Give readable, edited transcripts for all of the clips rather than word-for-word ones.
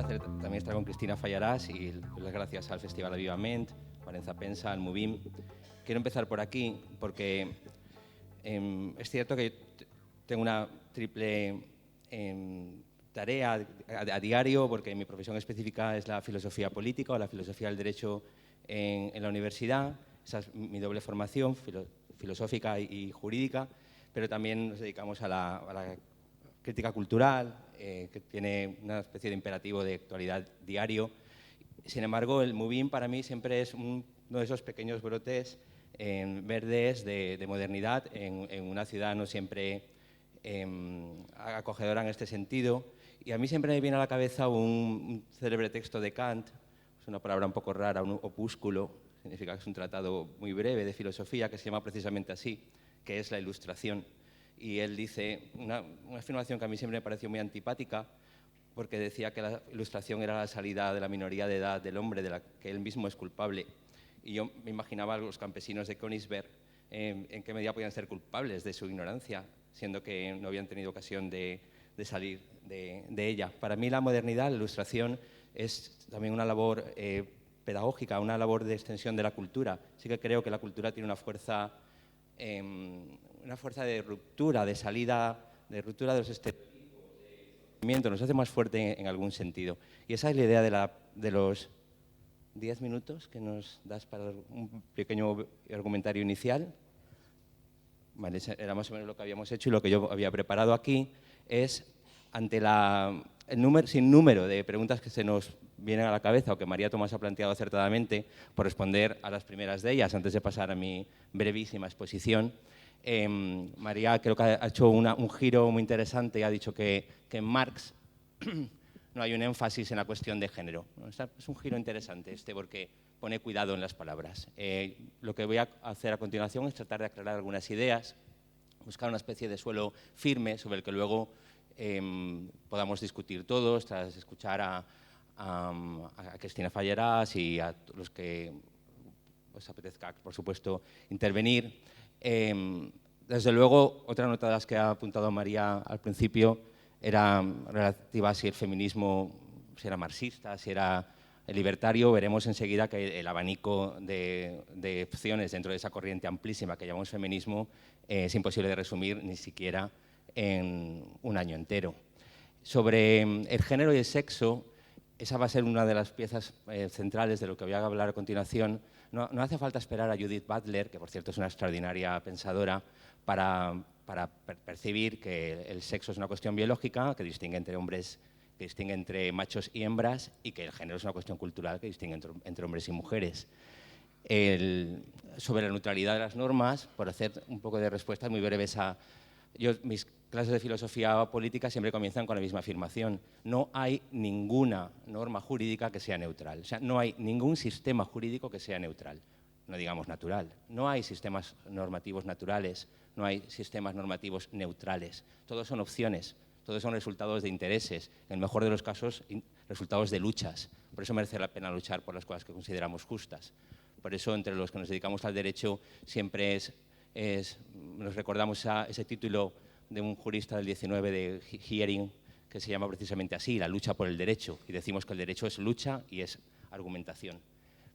placer también estar con Cristina Fallarás y las gracias al Festival Avivament, Cuarenza Pensa, al Movim. Quiero empezar por aquí porque es cierto que tengo una triple tarea a diario, porque mi profesión específica es la filosofía política o la filosofía del derecho en la universidad. Esa es mi doble formación, filosófica y jurídica, pero también nos dedicamos a la crítica cultural, que tiene una especie de imperativo de actualidad diario. Sin embargo, el Movim para mí siempre es uno de esos pequeños brotes verdes de modernidad en una ciudad no siempre acogedora en este sentido. Y a mí siempre me viene a la cabeza un célebre texto de Kant, es una palabra un poco rara, un opúsculo, significa que es un tratado muy breve de filosofía que se llama precisamente así, que es la Ilustración. Y él dice una afirmación que a mí siempre me pareció muy antipática, porque decía que la Ilustración era la salida de la minoría de edad del hombre, de la que él mismo es culpable. Y yo me imaginaba a los campesinos de Königsberg en qué medida podían ser culpables de su ignorancia, siendo que no habían tenido ocasión de salir de ella. Para mí la modernidad, la Ilustración, es también una labor pedagógica, una labor de extensión de la cultura. Sí que creo que la cultura tiene una fuerza de ruptura, de salida, de ruptura de los estereotipos, nos hace más fuerte en algún sentido. Y esa es la idea de los 10 minutos que nos das para un pequeño argumentario inicial. Vale, era más o menos lo que habíamos hecho, y lo que yo había preparado aquí es, ante el sinnúmero de preguntas que se nos vienen a la cabeza o que María Tomás ha planteado acertadamente, por responder a las primeras de ellas, antes de pasar a mi brevísima exposición. María creo que ha hecho un giro muy interesante y ha dicho que en Marx no hay un énfasis en la cuestión de género. Es un giro interesante porque pone cuidado en las palabras. Lo que voy a hacer a continuación es tratar de aclarar algunas ideas, buscar una especie de suelo firme sobre el que luego podamos discutir todos, tras escuchar a Cristina Fallarás y a los que os apetezca, por supuesto, intervenir. Desde luego, otra nota de las que ha apuntado María al principio era relativa a si el feminismo si era marxista, si era libertario. Veremos enseguida que el abanico de opciones dentro de esa corriente amplísima que llamamos feminismo es imposible de resumir ni siquiera en un año entero. Sobre el género y el sexo, esa va a ser una de las piezas centrales de lo que voy a hablar a continuación. No hace falta esperar a Judith Butler, que por cierto es una extraordinaria pensadora, para percibir que el sexo es una cuestión biológica que distingue entre hombres, que distingue entre machos y hembras, y que el género es una cuestión cultural que distingue entre hombres y mujeres. Sobre la neutralidad de las normas, por hacer un poco de respuesta muy breves mis clases de filosofía política siempre comienzan con la misma afirmación. No hay ninguna norma jurídica que sea neutral. O sea, no hay ningún sistema jurídico que sea neutral, no digamos natural. No hay sistemas normativos naturales, no hay sistemas normativos neutrales. Todos son opciones, todos son resultados de intereses, en el mejor de los casos, resultados de luchas. Por eso merece la pena luchar por las cosas que consideramos justas. Por eso, entre los que nos dedicamos al derecho, siempre nos recordamos ese título de un jurista del 19 de Hearing, que se llama precisamente así, la lucha por el derecho. Y decimos que el derecho es lucha y es argumentación.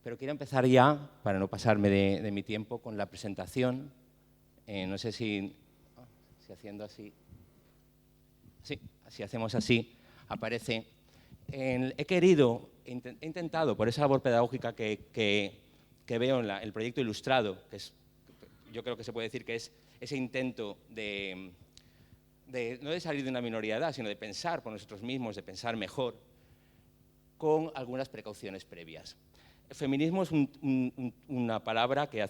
Pero quiero empezar ya, para no pasarme de mi tiempo, con la presentación. No sé si haciendo así... Sí, si hacemos así, aparece. He intentado, por esa labor pedagógica que veo en el proyecto ilustrado, que yo creo que se puede decir que es ese intento no de salir de una minoría de edad, sino de pensar por nosotros mismos, de pensar mejor, con algunas precauciones previas. El feminismo es una palabra que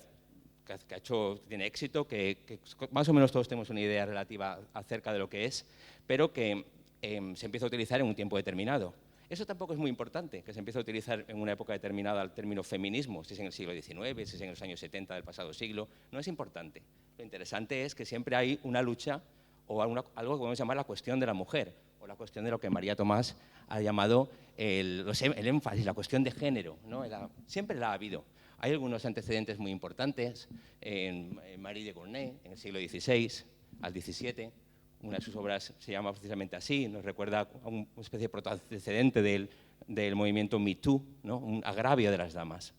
tiene éxito, que más o menos todos tenemos una idea relativa acerca de lo que es, pero que se empieza a utilizar en un tiempo determinado. Eso tampoco es muy importante, que se empiece a utilizar en una época determinada el término feminismo, si es en el siglo XIX, si es en los años 70 del pasado siglo, no es importante. Lo interesante es que siempre hay una lucha o algo que podemos llamar la cuestión de la mujer, o la cuestión de lo que María Tomás ha llamado el énfasis, la cuestión de género, ¿no? Siempre la ha habido. Hay algunos antecedentes muy importantes en Marie de Gournay, en el siglo XVI al XVII. Una de sus obras se llama precisamente así, nos recuerda a una especie de protoantecedente del del movimiento Me Too, ¿no? Un agravio de las damas.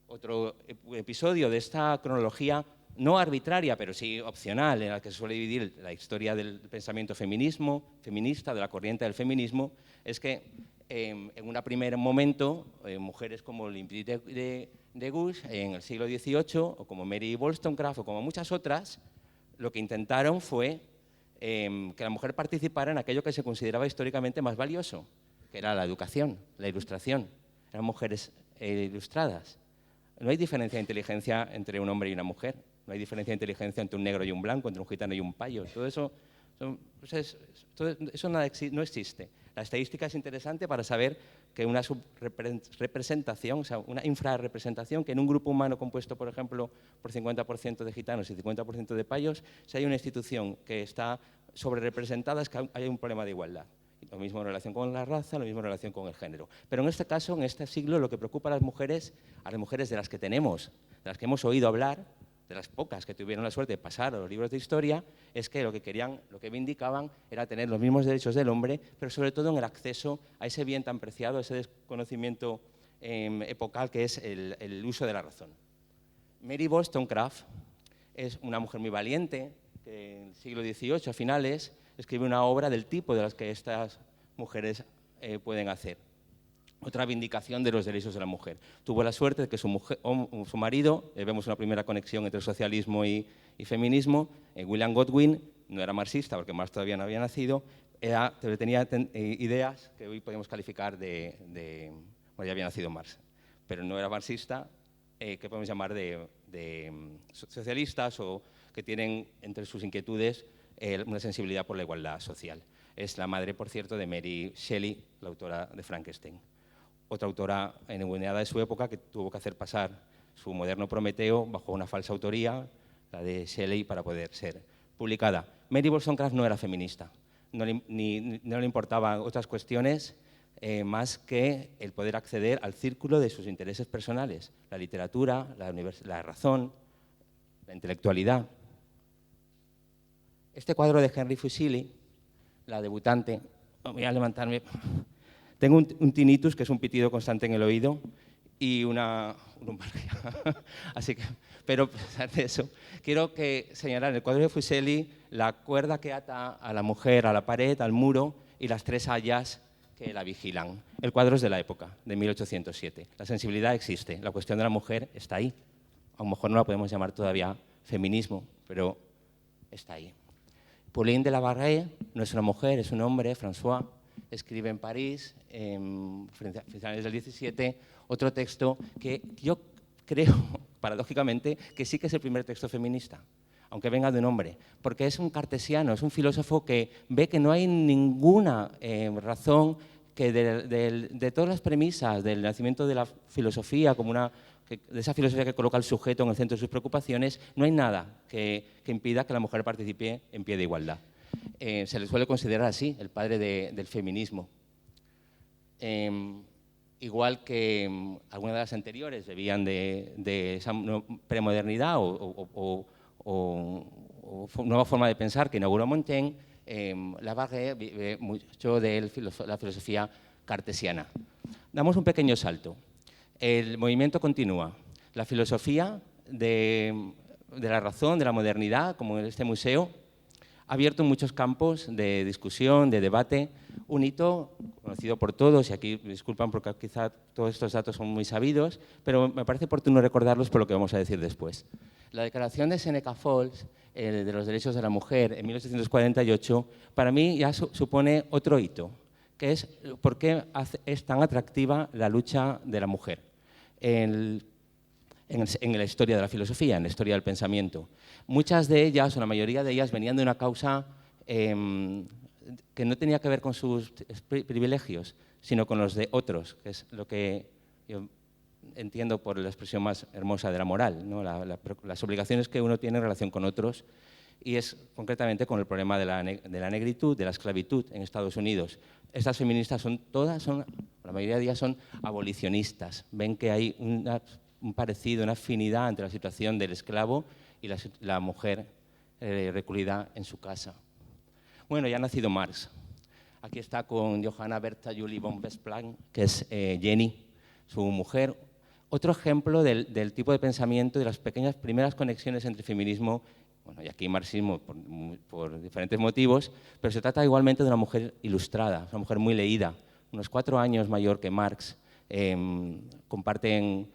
Otro episodio de esta cronología, no arbitraria, pero sí opcional, en la que se suele dividir la historia del pensamiento feminista, de la corriente del feminismo, es que en un primer momento, mujeres como Olympe de Gouges en el siglo XVIII, o como Mary Wollstonecraft, o como muchas otras, lo que intentaron fue que la mujer participara en aquello que se consideraba históricamente más valioso, que era la educación, la ilustración. Eran mujeres ilustradas. No hay diferencia de inteligencia entre un hombre y una mujer. No hay diferencia de inteligencia entre un negro y un blanco, entre un gitano y un payo. Todo eso, no existe. La estadística es interesante para saber que una subrepresentación, o sea, una infrarrepresentación, que en un grupo humano compuesto, por ejemplo, por 50% de gitanos y 50% de payos, si hay una institución que está sobrerepresentada, es que hay un problema de igualdad. Lo mismo en relación con la raza, lo mismo en relación con el género. Pero en este caso, en este siglo, lo que preocupa a las mujeres de las que tenemos, de las que hemos oído hablar, de las pocas que tuvieron la suerte de pasar a los libros de historia, es que lo que vindicaban era tener los mismos derechos del hombre, pero sobre todo en el acceso a ese bien tan preciado, ese desconocimiento epocal que es el uso de la razón. Mary Wollstonecraft es una mujer muy valiente, que en el siglo XVIII, a finales, escribe una obra del tipo de las que estas mujeres pueden hacer. Otra vindicación de los derechos de la mujer. Tuvo la suerte de que su marido, vemos una primera conexión entre socialismo y feminismo, William Godwin, no era marxista porque Marx todavía no había nacido, tenía ideas que hoy podemos calificar bueno, ya había nacido Marx, pero no era marxista, que podemos llamar de socialistas o que tienen entre sus inquietudes una sensibilidad por la igualdad social. Es la madre, por cierto, de Mary Shelley, la autora de Frankenstein. Otra autora enguineada de su época que tuvo que hacer pasar su moderno Prometeo bajo una falsa autoría, la de Shelley, para poder ser publicada. Mary Wollstonecraft no era feminista, no le importaban otras cuestiones más que el poder acceder al círculo de sus intereses personales, la literatura, la razón, la intelectualidad. Este cuadro de Henry Fuseli, la debutante, voy a levantarme, tengo un tinnitus, que es un pitido constante en el oído, y una lumbalgia. Así que, pero a pesar de eso, quiero señalar en el cuadro de Fuseli la cuerda que ata a la mujer a la pared, al muro, y las tres hayas que la vigilan. El cuadro es de la época, de 1807. La sensibilidad existe, la cuestión de la mujer está ahí. A lo mejor no la podemos llamar todavía feminismo, pero está ahí. Pauline de la Barre no es una mujer, es un hombre, François, escribe en París, a finales del 17, otro texto que yo creo, paradójicamente, que sí que es el primer texto feminista, aunque venga de un hombre, porque es un cartesiano, es un filósofo que ve que no hay ninguna razón que de todas las premisas del nacimiento de la filosofía, de esa filosofía que coloca al sujeto en el centro de sus preocupaciones, no hay nada que impida que la mujer participe en pie de igualdad. Se le suele considerar así, el padre del feminismo. Igual que algunas de las anteriores bebían de esa premodernidad o nueva forma de pensar que inauguró Montaigne, la Barre vive mucho de la filosofía cartesiana. Damos un pequeño salto. El movimiento continúa. La filosofía de la razón, de la modernidad, como en este museo, ha abierto muchos campos de discusión, de debate. Un hito conocido por todos, y aquí me disculpan porque quizá todos estos datos son muy sabidos, pero me parece oportuno recordarlos por lo que vamos a decir después. La declaración de Seneca Falls de los derechos de la mujer en 1848, para mí ya supone otro hito, que es por qué es tan atractiva la lucha de la mujer en la historia de la filosofía, en la historia del pensamiento. Muchas de ellas, o la mayoría de ellas, venían de una causa que no tenía que ver con sus privilegios, sino con los de otros, que es lo que yo entiendo por la expresión más hermosa de la moral, ¿no? Las obligaciones que uno tiene en relación con otros, y es concretamente con el problema de la negritud, de la esclavitud en Estados Unidos. Estas feministas la mayoría de ellas son abolicionistas, ven que hay un parecido, una afinidad entre la situación del esclavo y la mujer recluida en su casa. Bueno, ya ha nacido Marx. Aquí está con Johanna Bertha Julie von Westphal, que es Jenny, su mujer. Otro ejemplo del tipo de pensamiento, de las pequeñas primeras conexiones entre feminismo, bueno, y aquí marxismo por diferentes motivos, pero se trata igualmente de una mujer ilustrada, una mujer muy leída, unos 4 años mayor que Marx, comparten,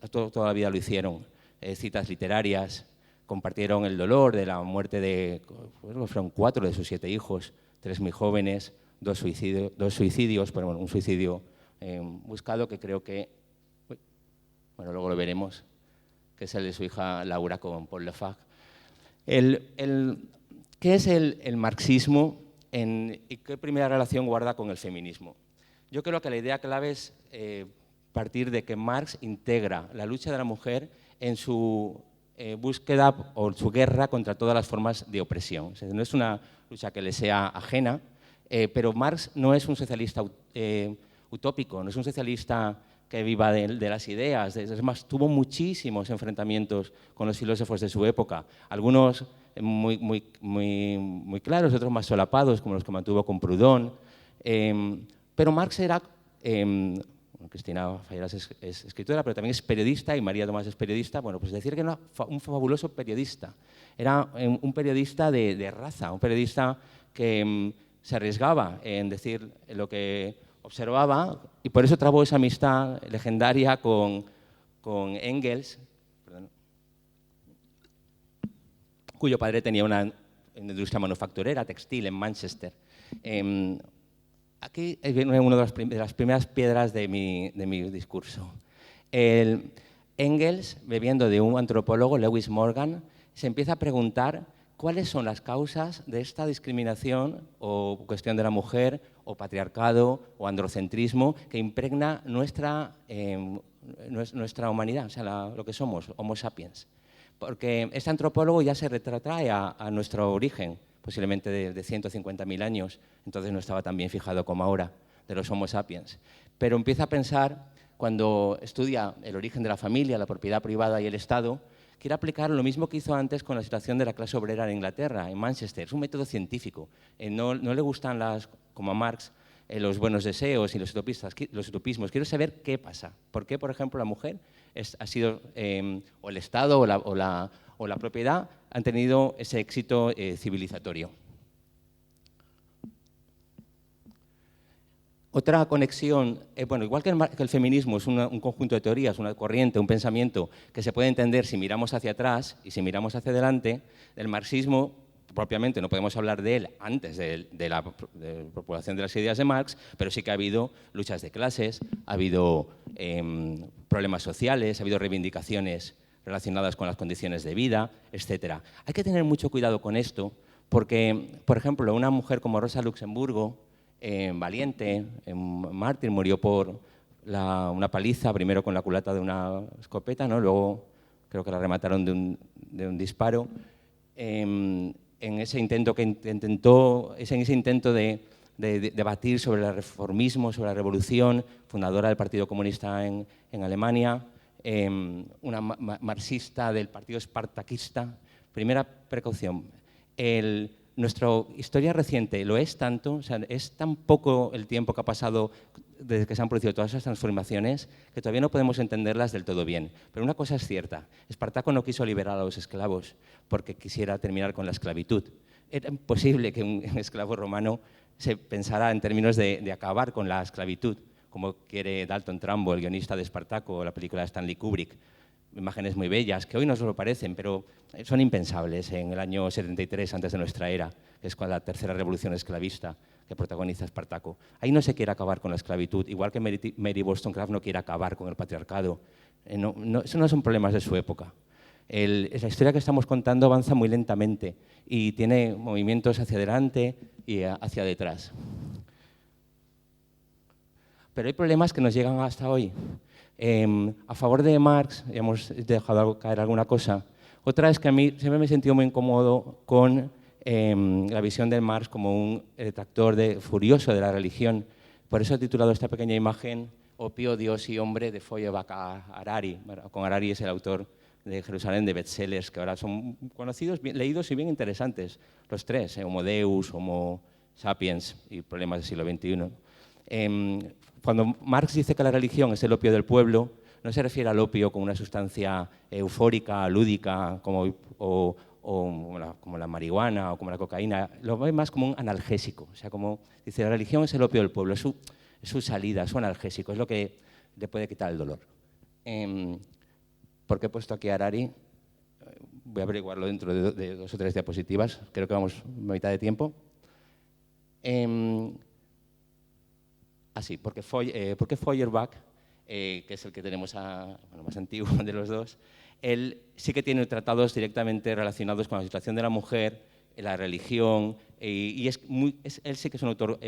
toda la vida lo hicieron, citas literarias, compartieron el dolor de la muerte de, fueron 4 de sus 7 hijos, 3 muy jóvenes, 2 suicidios, pero bueno, un suicidio buscado que creo que, bueno, luego lo veremos, que es el de su hija Laura con Paul Lefebvre. ¿Qué es el marxismo y qué primera relación guarda con el feminismo? Yo creo que la idea clave es partir de que Marx integra la lucha de la mujer en su búsqueda o su guerra contra todas las formas de opresión. O sea, no es una lucha que le sea ajena, pero Marx no es un socialista utópico, no es un socialista que viva de las ideas. Es más, tuvo muchísimos enfrentamientos con los filósofos de su época, algunos muy claros, otros más solapados, como los que mantuvo con Proudhon. Pero Marx era, Cristina Figueras es escritora, pero también es periodista, y María Tomás es periodista. Bueno, pues decir que era un fabuloso periodista. Era un periodista de raza, un periodista que se arriesgaba en decir lo que observaba, y por eso trabó esa amistad legendaria con Engels, cuyo padre tenía una industria manufacturera, textil, en Manchester. Aquí viene una de las primeras piedras de mi discurso. Engels, bebiendo de un antropólogo, Lewis Morgan, se empieza a preguntar cuáles son las causas de esta discriminación o cuestión de la mujer, o patriarcado, o androcentrismo, que impregna nuestra humanidad, o sea, lo que somos, Homo sapiens. Porque este antropólogo ya se retrotrae a nuestro origen, posiblemente de 150.000 años, entonces no estaba tan bien fijado como ahora, de los Homo sapiens. Pero empieza a pensar, cuando estudia el origen de la familia, la propiedad privada y el Estado, quiere aplicar lo mismo que hizo antes con la situación de la clase obrera en Inglaterra, en Manchester. Es un método científico. No le gustan, como a Marx, los buenos deseos y los utopismos. Quiero saber qué pasa. ¿Por qué, por ejemplo, la mujer ha sido, o el Estado o la propiedad han tenido ese éxito civilizatorio? Otra conexión, bueno, igual que el feminismo es un conjunto de teorías, una corriente, un pensamiento que se puede entender si miramos hacia atrás y si miramos hacia adelante, el marxismo propiamente no podemos hablar de él antes de la propagación de las ideas de Marx, pero sí que ha habido luchas de clases, ha habido problemas sociales, ha habido reivindicaciones relacionadas con las condiciones de vida, etc. Hay que tener mucho cuidado con esto porque, por ejemplo, una mujer como Rosa Luxemburgo, valiente, mártir, murió por una paliza, primero con la culata de una escopeta, ¿no? Luego creo que la remataron de un disparo. En ese intento de debatir sobre el reformismo, sobre la revolución, fundadora del Partido Comunista en Alemania, una marxista del Partido Espartaquista. Primera precaución, nuestra historia reciente lo es tanto, o sea, es tan poco el tiempo que ha pasado desde que se han producido todas esas transformaciones que todavía no podemos entenderlas del todo bien. Pero una cosa es cierta, Espartaco no quiso liberar a los esclavos porque quisiera terminar con la esclavitud. Era imposible que un esclavo romano se pensara en términos de acabar con la esclavitud, como quiere Dalton Trumbo, el guionista de Espartaco, o la película de Stanley Kubrick. Imágenes muy bellas, que hoy nos lo parecen, pero son impensables en el año 73 antes de nuestra era, que es con la tercera revolución esclavista que protagoniza Espartaco. Ahí no se quiere acabar con la esclavitud, igual que Mary Wollstonecraft no quiere acabar con el patriarcado. Eso no son problemas de su época. La historia que estamos contando avanza muy lentamente y tiene movimientos hacia adelante y hacia detrás. Pero hay problemas que nos llegan hasta hoy. A favor de Marx, hemos dejado caer alguna cosa. Otra es que a mí siempre me he sentido muy incómodo con la visión de Marx como un detractor furioso de la religión. Por eso he titulado esta pequeña imagen Opio, Dios y Hombre, de Feuerbach a Harari. Con Harari es el autor de Jerusalén, de bestsellers, que ahora son conocidos, leídos y bien interesantes. Los tres, Homo Deus, Homo Sapiens y Problemas del siglo XXI. Cuando Marx dice que la religión es el opio del pueblo, no se refiere al opio como una sustancia eufórica, lúdica, como la marihuana o como la cocaína, lo ve más como un analgésico. O sea, como dice, la religión es el opio del pueblo, es su salida, es su analgésico, es lo que le puede quitar el dolor. ¿Por qué he puesto aquí a Harari? Voy a averiguarlo dentro de 2 o 3 diapositivas, creo que vamos a mitad de tiempo. ¿Por qué Feuerbach, que es el que tenemos más antiguo de los dos, él sí que tiene tratados directamente relacionados con la situación de la mujer, la religión, y él sí que es un autor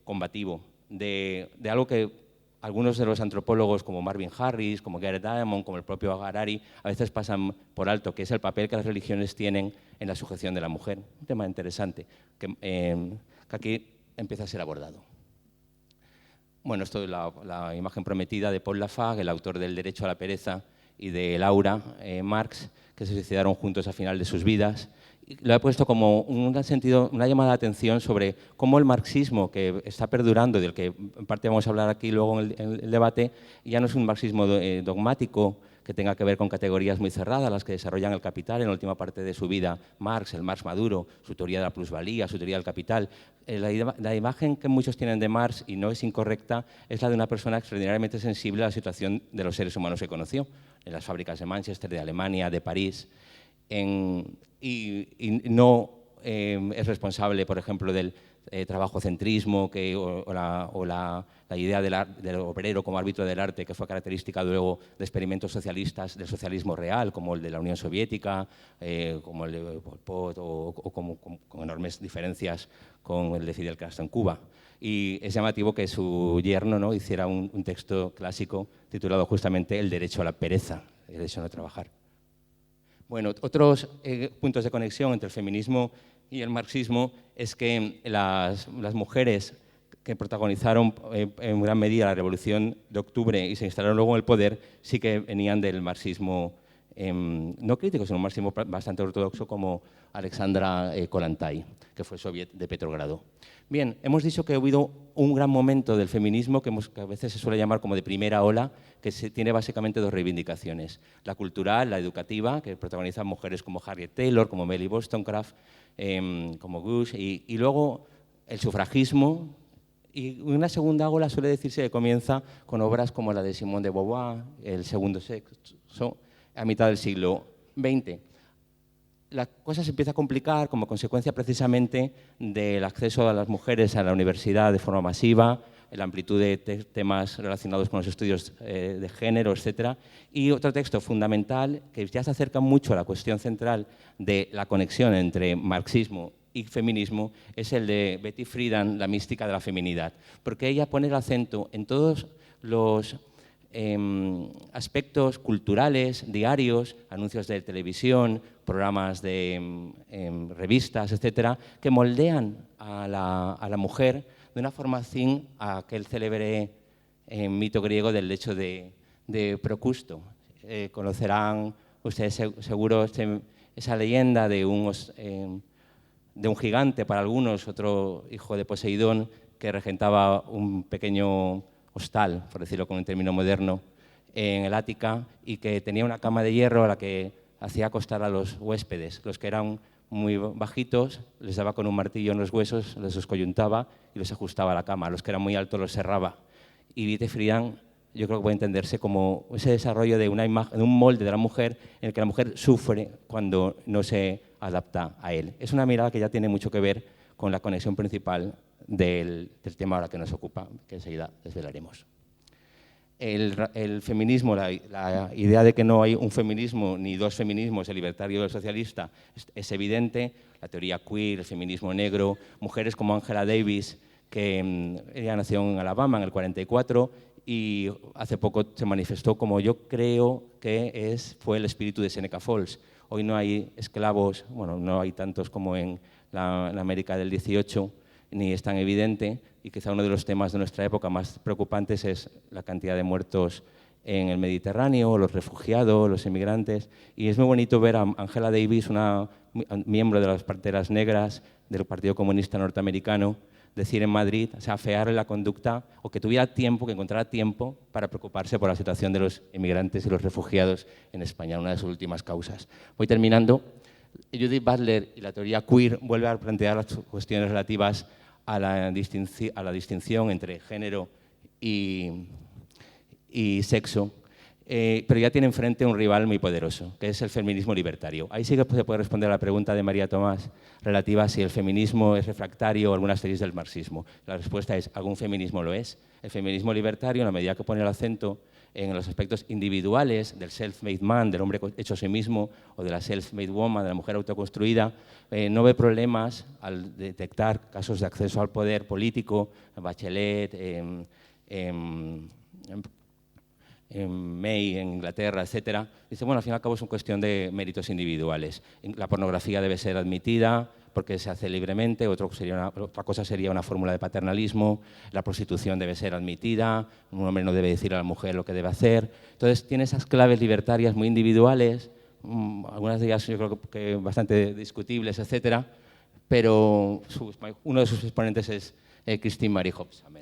combativo de algo que algunos de los antropólogos como Marvin Harris, como Gareth Diamond, como el propio Harari, a veces pasan por alto, que es el papel que las religiones tienen en la sujeción de la mujer. Un tema interesante que aquí empieza a ser abordado. Bueno, esto es la imagen prometida de Paul Lafargue, el autor del Derecho a la pereza, y de Laura Marx, que se suicidaron juntos al final de sus vidas. Lo he puesto como una llamada de atención sobre cómo el marxismo, que está perdurando, del que en parte vamos a hablar aquí luego en el debate, ya no es un marxismo dogmático que tenga que ver con categorías muy cerradas, las que desarrollan el capital en la última parte de su vida Marx, el Marx maduro, su teoría de la plusvalía, su teoría del capital. La imagen que muchos tienen de Marx, y no es incorrecta, es la de una persona extraordinariamente sensible a la situación de los seres humanos que conoció, en las fábricas de Manchester, de Alemania, de París, y no es responsable, por ejemplo, del trabajocentrismo o la idea del obrero como árbitro del arte, que fue característica luego de experimentos socialistas del socialismo real, como el de la Unión Soviética, como el de Pol Pot, o con enormes diferencias con el de Fidel Castro en Cuba. Y es llamativo que su yerno, ¿no?, hiciera un texto clásico titulado justamente El derecho a la pereza, el derecho a no trabajar. Bueno, otros puntos de conexión entre el feminismo y el marxismo es que las mujeres que protagonizaron en gran medida la Revolución de Octubre y se instalaron luego en el poder, sí que venían del marxismo no crítico, sino un marxismo bastante ortodoxo, como Alexandra Kollontai, que fue soviet de Petrogrado. Bien, hemos dicho que ha habido un gran momento del feminismo que a veces se suele llamar como de primera ola, que tiene básicamente 2 reivindicaciones: la cultural, la educativa, que protagonizan mujeres como Harriet Taylor, como Millie Wollstonecraft, como Gush, y luego el sufragismo. Y una segunda ola suele decirse que comienza con obras como la de Simone de Beauvoir, El segundo sexo, a mitad del siglo XX. La cosa se empieza a complicar como consecuencia precisamente del acceso a las mujeres a la universidad de forma masiva, la amplitud de temas relacionados con los estudios de género, etc. Y otro texto fundamental que ya se acerca mucho a la cuestión central de la conexión entre marxismo y feminismo es el de Betty Friedan, La mística de la feminidad, porque ella pone el acento en todos los aspectos culturales, diarios, anuncios de televisión, programas de revistas, etcétera, que moldean a la mujer de una forma afín a aquel célebre mito griego del lecho de Procusto. Conocerán ustedes seguro esa leyenda de un gigante para algunos, otro hijo de Poseidón, que regentaba un pequeño hostal, por decirlo con un término moderno, en el Ática, y que tenía una cama de hierro a la que hacía acostar a los huéspedes. Los que eran muy bajitos les daba con un martillo en los huesos, les descoyuntaba y los ajustaba a la cama. A los que eran muy altos los cerraba. Y Betty Friedan, yo creo que puede entenderse como ese desarrollo de una imagen, de un molde de la mujer en el que la mujer sufre cuando no se adapta a él. Es una mirada que ya tiene mucho que ver con la conexión principal del tema ahora que nos ocupa, que enseguida desvelaremos. El feminismo, la idea de que no hay un feminismo ni 2 feminismos, el libertario y el socialista, es evidente. La teoría queer, el feminismo negro, mujeres como Angela Davis, que ella nació en Alabama en el 44 y hace poco se manifestó como yo creo que fue el espíritu de Seneca Falls. Hoy no hay esclavos, bueno, no hay tantos como en la América del 18, ni es tan evidente, y quizá uno de los temas de nuestra época más preocupantes es la cantidad de muertos en el Mediterráneo, los refugiados, los inmigrantes. Y es muy bonito ver a Angela Davis, una miembro de las Panteras Negras del Partido Comunista Norteamericano, decir en Madrid, o sea, afearle la conducta, o que tuviera tiempo, que encontrara tiempo para preocuparse por la situación de los inmigrantes y los refugiados en España, una de sus últimas causas. Voy terminando. Judith Butler y la teoría queer vuelve a plantear las cuestiones relativas a la distinción entre género y sexo, pero ya tiene enfrente un rival muy poderoso, que es el feminismo libertario. Ahí sí que se puede responder a la pregunta de María Tomás relativa a si el feminismo es refractario a algunas teorías del marxismo. La respuesta es, algún feminismo lo es. El feminismo libertario, en la medida que pone el acento en los aspectos individuales del self-made man, del hombre hecho a sí mismo, o de la self-made woman, de la mujer autoconstruida, no ve problemas al detectar casos de acceso al poder político, Bachelet, May en Inglaterra, etcétera. Dice, bueno, al fin y al cabo es una cuestión de méritos individuales. La pornografía debe ser admitida porque se hace libremente, otra cosa sería una fórmula de paternalismo, la prostitución debe ser admitida, un hombre no debe decir a la mujer lo que debe hacer. Entonces tiene esas claves libertarias muy individuales, algunas de ellas yo creo que bastante discutibles, etcétera, pero uno de sus exponentes es Christine Marie Hobsbawm,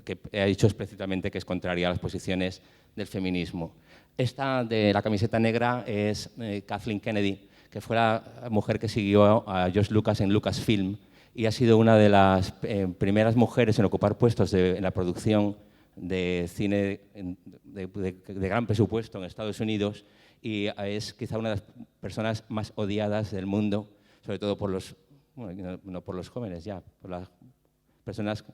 que ha dicho explícitamente que es contraria a las posiciones del feminismo. Esta de la camiseta negra es Kathleen Kennedy, que fue la mujer que siguió a George Lucas en Lucasfilm y ha sido una de las primeras mujeres en ocupar puestos en la producción de cine de gran presupuesto en Estados Unidos, y es quizá una de las personas más odiadas del mundo, sobre todo por los, bueno, no por los jóvenes ya, por las personas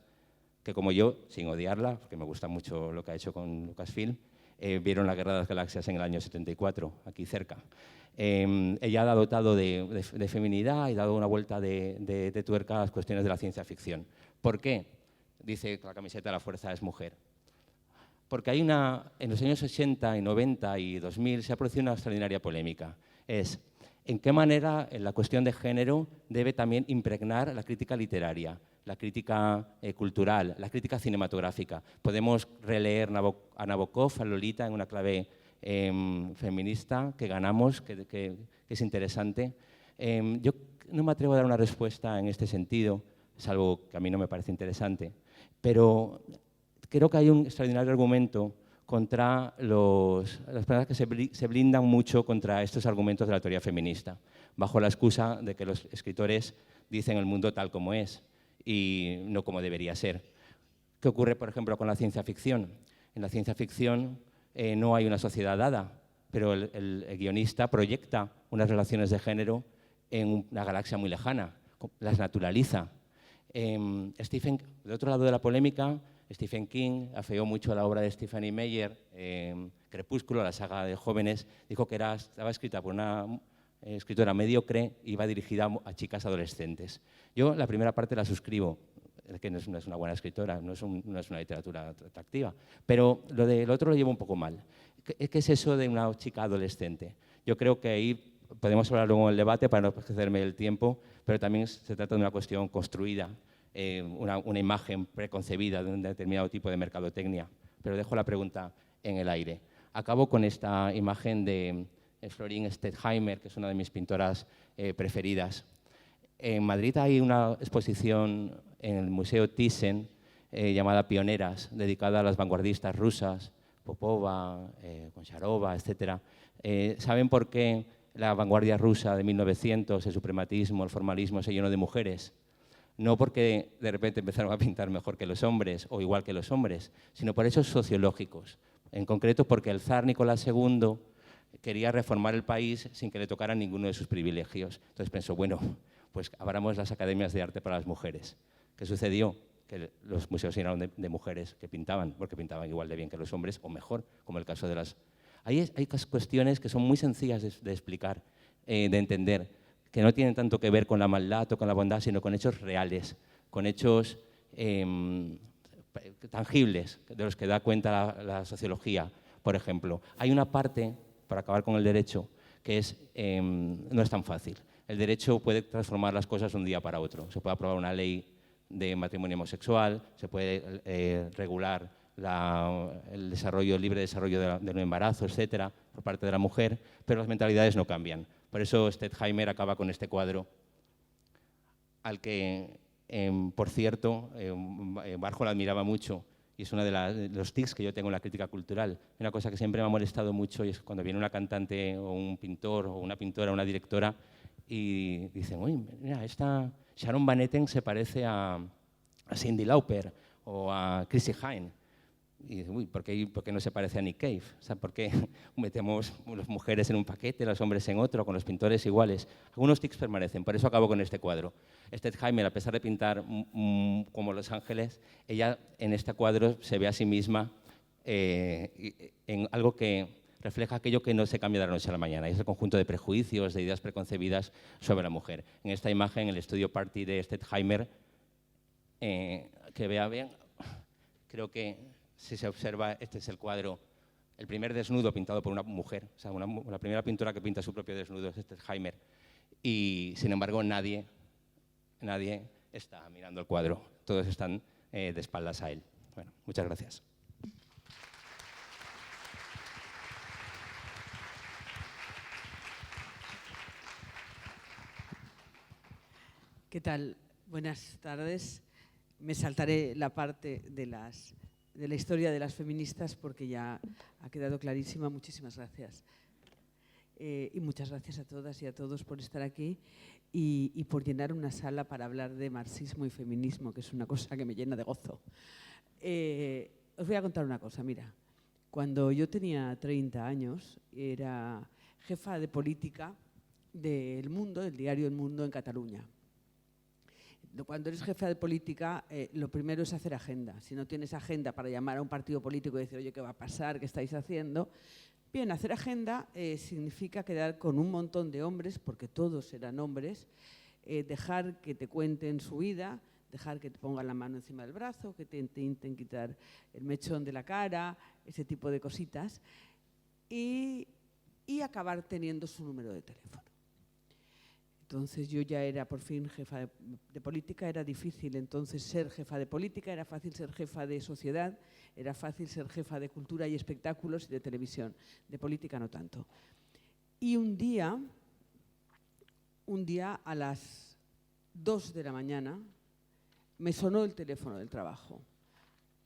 que como yo, sin odiarla, porque me gusta mucho lo que ha hecho con Lucasfilm, vieron la Guerra de las Galaxias en el año 74, aquí cerca. Ella ha dotado de feminidad y ha dado una vuelta de tuerca a las cuestiones de la ciencia ficción. ¿Por qué? Dice que la camiseta de la fuerza es mujer. Porque hay en los años 80 y 90 y 2000 se ha producido una extraordinaria polémica. Es en qué manera la cuestión de género debe también impregnar la crítica literaria, la crítica cultural, la crítica cinematográfica. Podemos releer a Nabokov, a Lolita, en una clave feminista que ganamos, que es interesante. Yo no me atrevo a dar una respuesta en este sentido, salvo que a mí no me parece interesante, pero creo que hay un extraordinario argumento contra las personas que se blindan mucho contra estos argumentos de la teoría feminista, bajo la excusa de que los escritores dicen el mundo tal como es y no como debería ser. ¿Qué ocurre, por ejemplo, con la ciencia ficción? En la ciencia ficción no hay una sociedad dada, pero el guionista proyecta unas relaciones de género en una galaxia muy lejana, las naturaliza. De otro lado de la polémica, Stephen King afeó mucho la obra de Stephenie Meyer, Crepúsculo, la saga de jóvenes, dijo que estaba escrita por una escritora mediocre y iba dirigida a chicas adolescentes. Yo la primera parte la suscribo, que no es una buena escritora, no es una literatura atractiva, pero lo otro lo llevo un poco mal. ¿Qué es eso de una chica adolescente? Yo creo que ahí podemos hablar luego en el debate para no excederme el tiempo, pero también se trata de una cuestión construida, una imagen preconcebida de un determinado tipo de mercadotecnia. Pero dejo la pregunta en el aire. Acabo con esta imagen de Florine Stettheimer, que es una de mis pintoras preferidas. En Madrid hay una exposición en el Museo Thyssen llamada Pioneras, dedicada a las vanguardistas rusas, Popova, Goncharova, etc. ¿Saben por qué la vanguardia rusa de 1900, el suprematismo, el formalismo, se llenó de mujeres? No porque de repente empezaron a pintar mejor que los hombres o igual que los hombres, sino por hechos sociológicos. En concreto porque el zar Nicolás II quería reformar el país sin que le tocaran ninguno de sus privilegios. Entonces pensó, bueno, pues abramos las academias de arte para las mujeres. ¿Qué sucedió? Que los museos se llenaron de mujeres que pintaban, porque pintaban igual de bien que los hombres, o mejor, como el caso de las... Hay cuestiones que son muy sencillas de explicar, de entender, que no tienen tanto que ver con la maldad o con la bondad, sino con hechos reales, con hechos tangibles de los que da cuenta la sociología. Por ejemplo, hay una parte, para acabar con el derecho, que no es tan fácil. El derecho puede transformar las cosas de un día para otro. Se puede aprobar una ley de matrimonio homosexual, se puede regular el libre desarrollo del embarazo, etcétera, por parte de la mujer, pero las mentalidades no cambian. Por eso Stettheimer acaba con este cuadro, al que, por cierto, Warhol admiraba mucho, y es uno de los tics que yo tengo en la crítica cultural. Una cosa que siempre me ha molestado mucho y es cuando viene una cantante o un pintor o una pintora o una directora y dicen, uy, mira, esta Sharon Van Etten se parece a Cyndi Lauper o a Chrissie Hynde. Y dicen, uy, ¿por qué no se parece a Nick Cave? O sea, ¿por qué metemos las mujeres en un paquete, los hombres en otro, con los pintores iguales? Algunos tics permanecen, por eso acabo con este cuadro. Stettheimer, a pesar de pintar como Los Ángeles, ella en este cuadro se ve a sí misma en algo que refleja aquello que no se cambia de la noche a la mañana, y es el conjunto de prejuicios, de ideas preconcebidas sobre la mujer. En esta imagen, el estudio party de Stettheimer, que vea bien, creo que si se observa, este es el cuadro, el primer desnudo pintado por una mujer, o sea, la primera pintura que pinta su propio desnudo es Stettheimer, y sin embargo nadie está mirando el cuadro, todos están de espaldas a él. Bueno, muchas gracias. ¿Qué tal? Buenas tardes. Me saltaré la parte de la historia de las feministas porque ya ha quedado clarísima. Muchísimas gracias. Y muchas gracias a todas y a todos por estar aquí y por llenar una sala para hablar de marxismo y feminismo, que es una cosa que me llena de gozo. Os voy a contar una cosa, mira. Cuando yo tenía 30 años, era jefa de política del Mundo, del diario El Mundo en Cataluña. Cuando eres jefa de política, lo primero es hacer agenda. Si no tienes agenda para llamar a un partido político y decir, oye, ¿qué va a pasar? ¿Qué estáis haciendo? Bien, hacer agenda significa quedar con un montón de hombres, porque todos eran hombres, dejar que te cuenten su vida, dejar que te pongan la mano encima del brazo, que te intenten quitar el mechón de la cara, ese tipo de cositas, y acabar teniendo su número de teléfono. Entonces yo ya era por fin jefa de política, era difícil entonces ser jefa de política, era fácil ser jefa de sociedad, era fácil ser jefa de cultura y espectáculos y de televisión, de política no tanto. Y un día a las 2 de la mañana me sonó el teléfono del trabajo.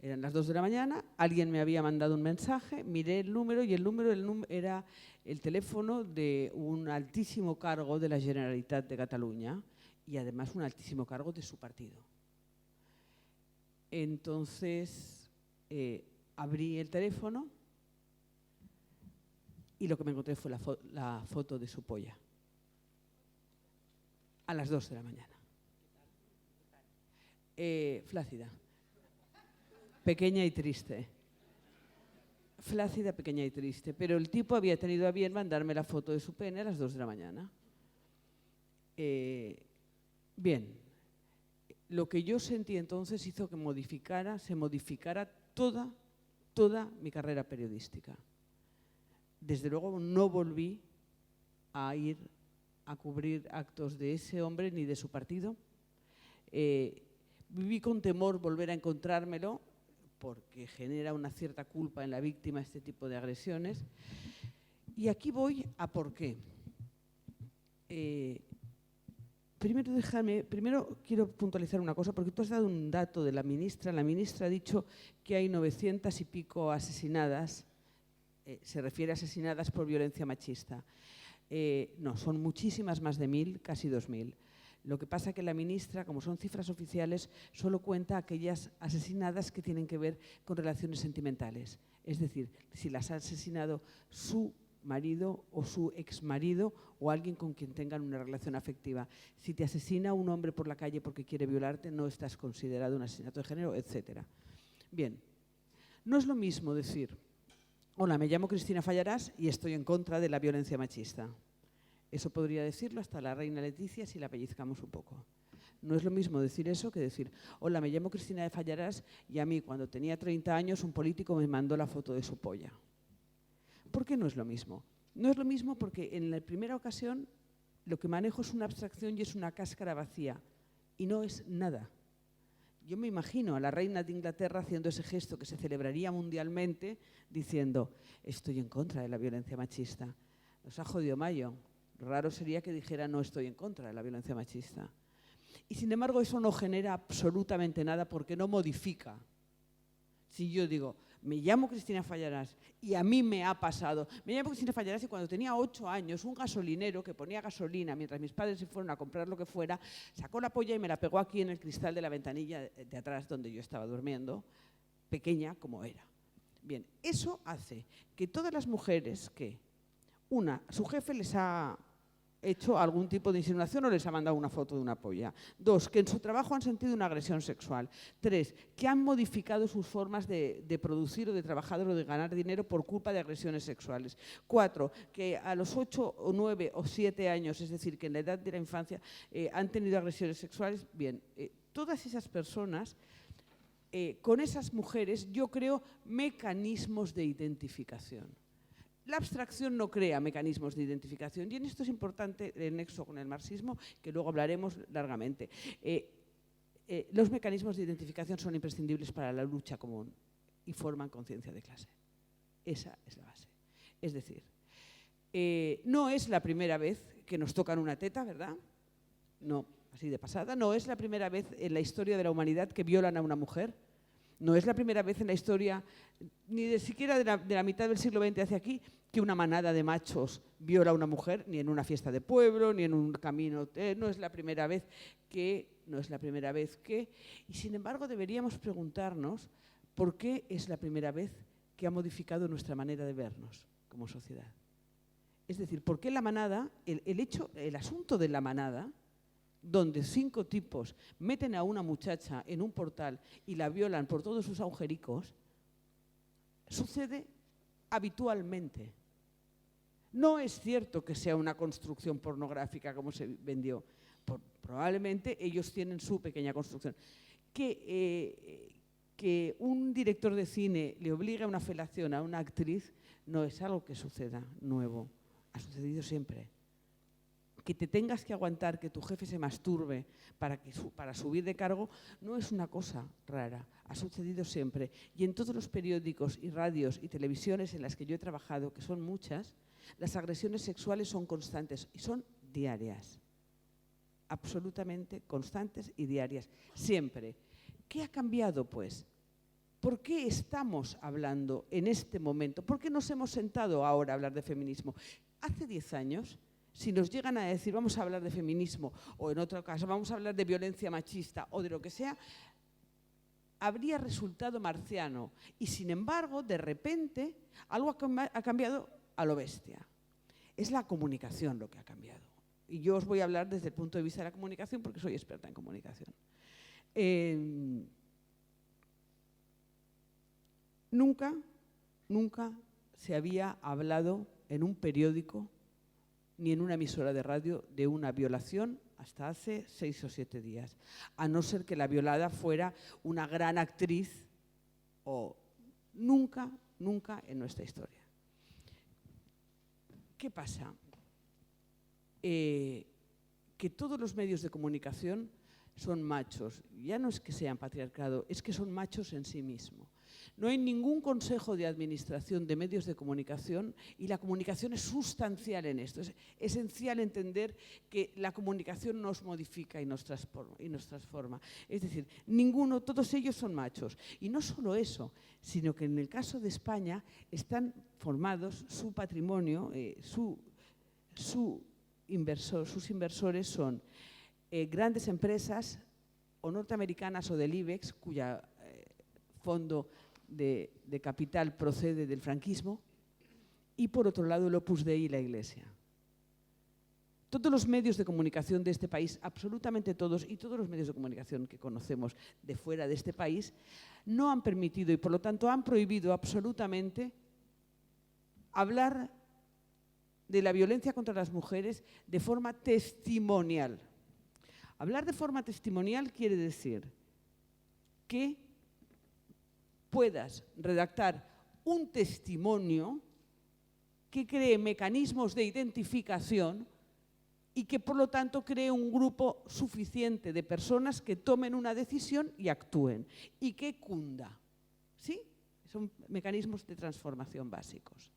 Eran las 2 de la mañana, alguien me había mandado un mensaje, miré el número y el número era el teléfono de un altísimo cargo de la Generalitat de Cataluña y además un altísimo cargo de su partido. Entonces abrí el teléfono y lo que me encontré fue la foto de su polla. A las 2 de la mañana. Flácida. Pequeña y triste. Flácida, pequeña y triste. Pero el tipo había tenido a bien mandarme la foto de su pene a las 2 de la mañana. Bien. Lo que yo sentí entonces hizo que se modificara toda mi carrera periodística. Desde luego no volví a ir a cubrir actos de ese hombre ni de su partido. Viví con temor volver a encontrármelo, porque genera una cierta culpa en la víctima este tipo de agresiones. Y aquí voy a por qué. Primero quiero puntualizar una cosa, porque tú has dado un dato de la ministra. La ministra ha dicho que hay 900 y pico asesinadas, se refiere a asesinadas por violencia machista. No, son muchísimas más de 1.000, casi 2.000. Lo que pasa es que la ministra, como son cifras oficiales, solo cuenta aquellas asesinadas que tienen que ver con relaciones sentimentales. Es decir, si las ha asesinado su marido o su exmarido o alguien con quien tengan una relación afectiva. Si te asesina un hombre por la calle porque quiere violarte, no estás considerado un asesinato de género, etc. Bien, no es lo mismo decir, hola, me llamo Cristina Fallarás y estoy en contra de la violencia machista. Eso podría decirlo hasta la reina Leticia si la pellizcamos un poco. No es lo mismo decir eso que decir, hola, me llamo Cristina de Fallarás y a mí cuando tenía 30 años un político me mandó la foto de su polla. ¿Por qué no es lo mismo? No es lo mismo porque en la primera ocasión lo que manejo es una abstracción y es una cáscara vacía y no es nada. Yo me imagino a la reina de Inglaterra haciendo ese gesto que se celebraría mundialmente, diciendo, estoy en contra de la violencia machista. Nos ha jodido Mayo. Raro sería que dijera, no estoy en contra de la violencia machista. Y sin embargo eso no genera absolutamente nada porque no modifica. Si yo digo, me llamo Cristina Fallarás y a mí me ha pasado. Me llamo Cristina Fallarás y cuando tenía 8 años, un gasolinero que ponía gasolina mientras mis padres se fueron a comprar lo que fuera, sacó la polla y me la pegó aquí en el cristal de la ventanilla de atrás donde yo estaba durmiendo, pequeña como era. Bien, eso hace que todas las mujeres que, su jefe les ha hecho algún tipo de insinuación o les ha mandado una foto de una polla. 2, que en su trabajo han sentido una agresión sexual. 3, que han modificado sus formas de producir o de trabajar o de ganar dinero por culpa de agresiones sexuales. 4, que a los 8 o 9 o 7 años, es decir, que en la edad de la infancia han tenido agresiones sexuales. Bien, todas esas personas, con esas mujeres, yo creo mecanismos de identificación. La abstracción no crea mecanismos de identificación y en esto es importante el nexo con el marxismo, que luego hablaremos largamente. Los mecanismos de identificación son imprescindibles para la lucha común y forman conciencia de clase. Esa es la base. Es decir, no es la primera vez que nos tocan una teta, ¿verdad? No, así de pasada. No es la primera vez en la historia de la humanidad que violan a una mujer. No es la primera vez en la historia, ni de siquiera de la mitad del siglo XX hacia aquí, que una manada de machos viola a una mujer, ni en una fiesta de pueblo, ni en un camino. No es la primera vez que, y sin embargo deberíamos preguntarnos por qué es la primera vez que ha modificado nuestra manera de vernos como sociedad. Es decir, ¿por qué la manada, el asunto de la manada, donde 5 tipos meten a una muchacha en un portal y la violan por todos sus agujericos, sucede habitualmente? No es cierto que sea una construcción pornográfica como se vendió. Probablemente ellos tienen su pequeña construcción. Que un director de cine le obligue a una felación a una actriz no es algo que suceda nuevo. Ha sucedido siempre. Que te tengas que aguantar que tu jefe se masturbe para subir de cargo no es una cosa rara, ha sucedido siempre. Y en todos los periódicos y radios y televisiones en las que yo he trabajado, que son muchas, las agresiones sexuales son constantes y son diarias, absolutamente constantes y diarias, siempre. ¿Qué ha cambiado, pues? ¿Por qué estamos hablando en este momento? ¿Por qué nos hemos sentado ahora a hablar de feminismo? Hace 10 años... Si nos llegan a decir, vamos a hablar de feminismo, o en otro caso, vamos a hablar de violencia machista o de lo que sea, habría resultado marciano. Y sin embargo, de repente, algo ha cambiado a lo bestia. Es la comunicación lo que ha cambiado. Y yo os voy a hablar desde el punto de vista de la comunicación porque soy experta en comunicación. Nunca se había hablado en un periódico ni en una emisora de radio de una violación hasta hace 6 o 7 días, a no ser que la violada fuera una gran actriz o nunca en nuestra historia. ¿Qué pasa? Que todos los medios de comunicación son machos. Ya no es que sean patriarcado, es que son machos en sí mismos. No hay ningún consejo de administración de medios de comunicación y la comunicación es sustancial en esto. Es esencial entender que la comunicación nos modifica y nos transforma. Es decir, todos ellos son machos. Y no solo eso, sino que en el caso de España están formados, su patrimonio, sus inversores son grandes empresas o norteamericanas o del IBEX, cuya fondo de capital procede del franquismo, y por otro lado el Opus Dei y la Iglesia. Todos los medios de comunicación de este país, absolutamente todos, y todos los medios de comunicación que conocemos de fuera de este país, no han permitido y por lo tanto han prohibido absolutamente hablar de la violencia contra las mujeres de forma testimonial. Hablar de forma testimonial quiere decir que puedas redactar un testimonio que cree mecanismos de identificación y que por lo tanto cree un grupo suficiente de personas que tomen una decisión y actúen y que cunda. ¿Sí? Son mecanismos de transformación básicos.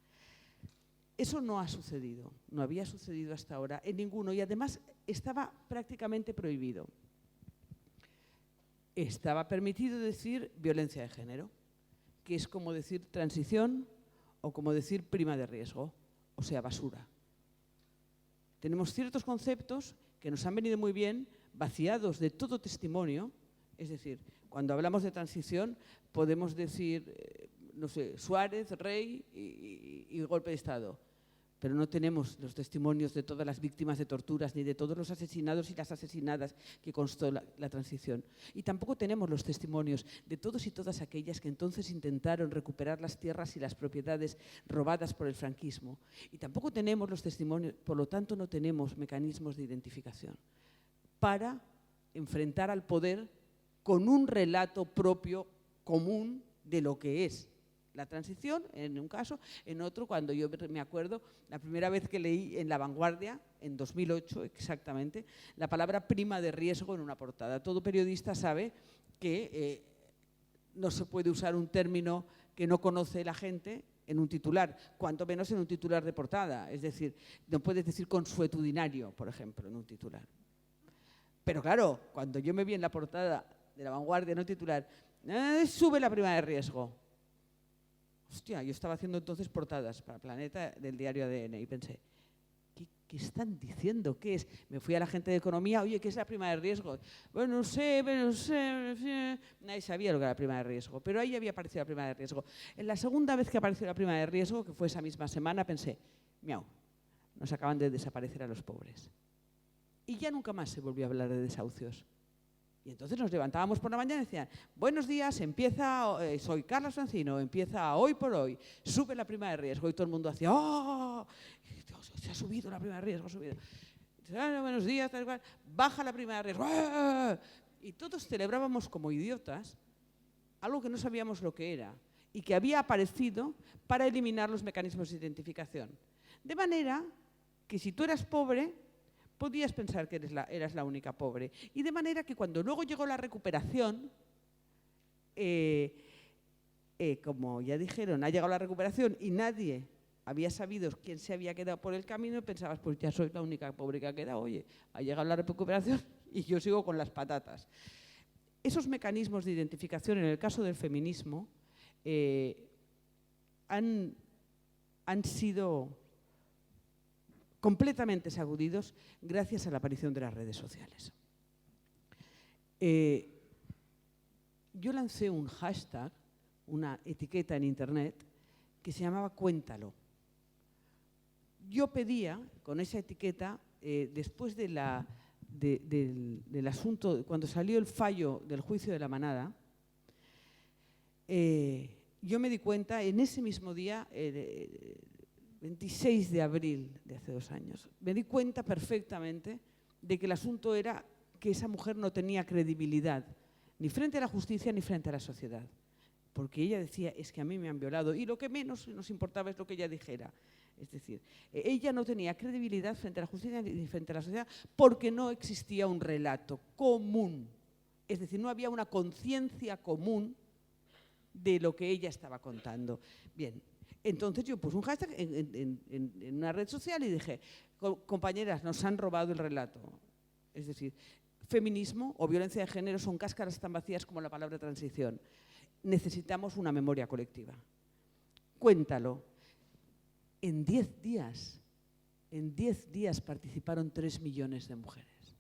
Eso no ha sucedido, no había sucedido hasta ahora en ninguno y además estaba prácticamente prohibido. Estaba permitido decir violencia de género, que es como decir transición o como decir prima de riesgo, o sea, basura. Tenemos ciertos conceptos que nos han venido muy bien, vaciados de todo testimonio, es decir, cuando hablamos de transición podemos decir, no sé, Suárez, Rey y golpe de Estado, pero no tenemos los testimonios de todas las víctimas de torturas ni de todos los asesinados y las asesinadas que constó la transición. Y tampoco tenemos los testimonios de todos y todas aquellas que entonces intentaron recuperar las tierras y las propiedades robadas por el franquismo. Y tampoco tenemos los testimonios, por lo tanto no tenemos mecanismos de identificación para enfrentar al poder con un relato propio común de lo que es la transición, en un caso, en otro, cuando yo me acuerdo, la primera vez que leí en La Vanguardia, en 2008 exactamente, la palabra prima de riesgo en una portada. Todo periodista sabe que no se puede usar un término que no conoce la gente en un titular, cuanto menos en un titular de portada. Es decir, no puedes decir consuetudinario, por ejemplo, en un titular. Pero claro, cuando yo me vi en la portada de La Vanguardia, en un titular, sube la prima de riesgo. Hostia, yo estaba haciendo entonces portadas para Planeta del diario ADN y pensé, ¿qué están diciendo? ¿Qué es? Me fui a la gente de economía, oye, ¿qué es la prima de riesgo? Bueno, no sé, nadie sabía lo que era la prima de riesgo, pero ahí había aparecido la prima de riesgo. En la segunda vez que apareció la prima de riesgo, que fue esa misma semana, pensé, miau, nos acaban de desaparecer a los pobres. Y ya nunca más se volvió a hablar de desahucios. Y entonces nos levantábamos por la mañana y decían, buenos días, empieza, soy Carlos Francino, empieza hoy por hoy, sube la prima de riesgo. Y todo el mundo hacía, ¡oh! Se ha subido la prima de riesgo, ha subido. Buenos días, tal cual, baja la prima de riesgo. ¡Ah! Y todos celebrábamos como idiotas algo que no sabíamos lo que era y que había aparecido para eliminar los mecanismos de identificación. De manera que si tú eras pobre, podías pensar que eras la única pobre. Y de manera que cuando luego llegó la recuperación, como ya dijeron, ha llegado la recuperación y nadie había sabido quién se había quedado por el camino, pensabas, pues ya soy la única pobre que ha quedado, oye, ha llegado la recuperación y yo sigo con las patatas. Esos mecanismos de identificación, en el caso del feminismo, han sido completamente sacudidos gracias a la aparición de las redes sociales. Yo lancé un hashtag, una etiqueta en internet, que se llamaba Cuéntalo. Yo pedía, con esa etiqueta, después del asunto, cuando salió el fallo del juicio de la manada, yo me di cuenta, en ese mismo día, 26 de abril de hace 2 años, me di cuenta perfectamente de que el asunto era que esa mujer no tenía credibilidad, ni frente a la justicia ni frente a la sociedad. Porque ella decía, es que a mí me han violado, y lo que menos nos importaba es lo que ella dijera. Es decir, ella no tenía credibilidad frente a la justicia ni frente a la sociedad porque no existía un relato común. Es decir, no había una conciencia común de lo que ella estaba contando. Bien. Entonces yo puse un hashtag en una red social y dije, compañeras, nos han robado el relato. Es decir, feminismo o violencia de género son cáscaras tan vacías como la palabra transición. Necesitamos una memoria colectiva. Cuéntalo. En 10 días participaron 3 millones de mujeres.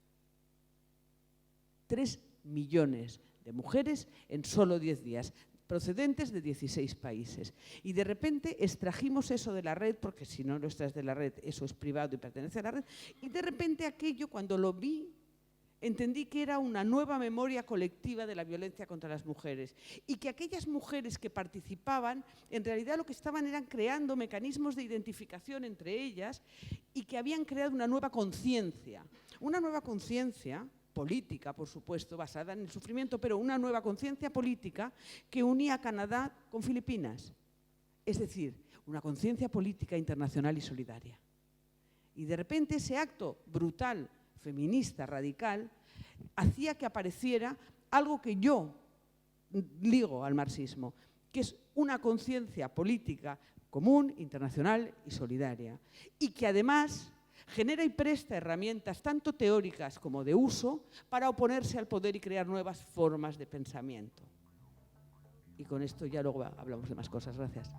3 millones de mujeres en solo 10 días. Procedentes de 16 países. Y de repente extrajimos eso de la red, porque si no lo extraes de la red, eso es privado y pertenece a la red, y de repente aquello, cuando lo vi, entendí que era una nueva memoria colectiva de la violencia contra las mujeres y que aquellas mujeres que participaban, en realidad lo que estaban eran creando mecanismos de identificación entre ellas y que habían creado una nueva conciencia política, por supuesto, basada en el sufrimiento, pero una nueva conciencia política que unía a Canadá con Filipinas. Es decir, una conciencia política internacional y solidaria. Y de repente ese acto brutal, feminista, radical, hacía que apareciera algo que yo ligo al marxismo, que es una conciencia política común, internacional y solidaria, y que además genera y presta herramientas tanto teóricas como de uso para oponerse al poder y crear nuevas formas de pensamiento. Y con esto ya luego hablamos de más cosas. Gracias.